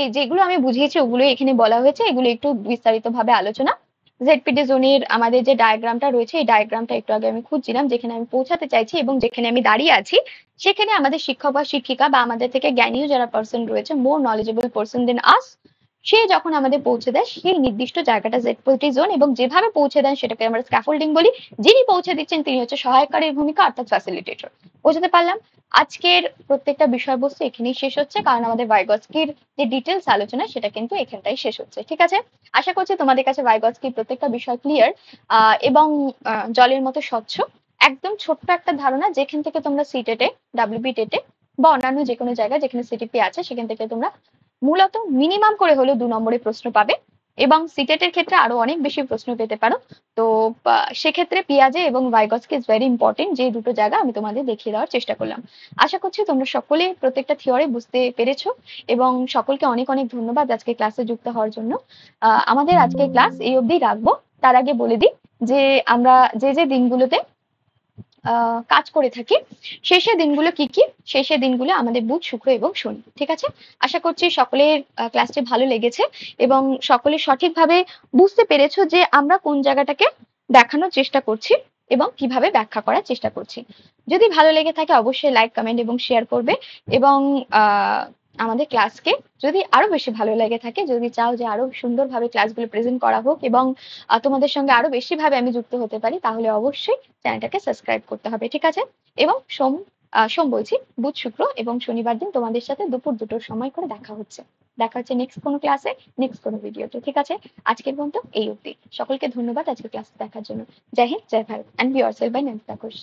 এই যেগুলো আমি বুঝিয়েছি ওগুলো এখানে বলা হয়েছে, এগুলো একটু বিস্তারিত ভাবে আলোচনা। জেডপিডি জোনের আমাদের যে ডায়াগ্রামটা রয়েছে, এই ডায়াগ্রামটা একটু আগে আমি খুঁজছিলাম, যেখানে আমি পৌঁছাতে চাইছি এবং যেখানে আমি দাঁড়িয়ে আছি, সেখানে আমাদের শিক্ষক বা শিক্ষিকা বা আমাদের থেকে জ্ঞানীয় যারা পার্সন রয়েছে, মোর নলেজেবল পার্সন দেন আস, সে যখন আমাদের পৌঁছে দেয় সেই নির্দিষ্ট জায়গাটা জেডপিডি জোন, এবং যেভাবে পৌঁছে দেন সেটাকে আমরা স্ক্যাফোল্ডিং বলি। যিনি পৌঁছে দিচ্ছেন তিনি হচ্ছে সহায়কারীর ভূমিকা, অর্থাৎ ফ্যাসিলিটেটর। বুঝতে পারলাম। আজকের প্রত্যেকটা বিষয়বস্তু এখানেই শেষ হচ্ছে, কারণ আমাদের ভাইগস্কির যে ডিটেলস আলোচনা সেটা কিন্তু এখানটাই শেষ হচ্ছে। ঠিক আছে, আশা করছি তোমাদের কাছে ভাইগস্কির প্রত্যেকটা বিষয় ক্লিয়ার এবং জলের মতো স্বচ্ছ। একদম ছোট্ট একটা ধারণা, যেখান থেকে তোমরা সিটেটে, ডাব্লিউবি টেটে বা অন্যান্য যে কোনো জায়গায় যেখানে সিটিপি আছে, সেখান থেকে তোমরা মূলত মিনিমাম করে হলেও 2 নম্বরের প্রশ্ন পাবে এবং সিটেটের ক্ষেত্রে আরো অনেক বেশি প্রশ্ন পেতে পারো। তো সেক্ষেত্রে পিয়াজে এবং ভাইগসকে ইজ ভেরি ইম্পর্টেন্ট, যে দুটো জায়গা আমি তোমাদের দেখিয়ে দেওয়ার চেষ্টা করলাম। আশা করছি তোমরা সকলে প্রত্যেকটা থিওরি বুঝতে পেরেছো এবং সকলকে অনেক অনেক ধন্যবাদ আজকে ক্লাসে যুক্ত হওয়ার জন্য। আমাদের আজকে ক্লাস এই অবধি রাখবো। তার আগে বলে দিই যে আমরা যে দিনগুলোতে কাজ করে থাকি শেষের দিনগুলো কি কি, শেষের দিনগুলো আমাদের বুধ, শুক্র এবং শনি। ঠিক আছে, আশা করছি সকলের ক্লাসটি ভালো লেগেছে এবং সকলে সঠিকভাবে বুঝতে পেরেছো যে আমরা কোন জায়গাটাকে দেখানোর চেষ্টা করছি এবং কিভাবে ব্যাখ্যা করার চেষ্টা করছি। যদি ভালো লেগে থাকে অবশ্যই লাইক, কমেন্ট এবং শেয়ার করবে এবং আমাদের ক্লাসকে যদি আরো বেশি ভালো লেগে থাকে, যদি চাও যে আরো সুন্দরভাবে ক্লাসগুলো প্রেজেন্ট করা হোক এবং তোমাদের সঙ্গে আরো বেশি ভাবে আমি যুক্ত হতে পারি, তাহলে অবশ্যই চ্যানেলটাকে সাবস্ক্রাইব করতে হবে। ঠিক আছে, এবং সোম বলছি, বুধ, শুক্র এবং শনিবার দিন তোমাদের সাথে দুপুর 2টোর সময় করে দেখা হচ্ছে নেক্সট কোনো ক্লাসে, নেক্সট কোনো ভিডিওতে। ঠিক আছে, আজকের পর্যন্ত এই অবধি। সকলকে ধন্যবাদ আজকে ক্লাস দেখার জন্য। Jai Hind, Jai Bharat, and be yourself by Nandita Ghosh.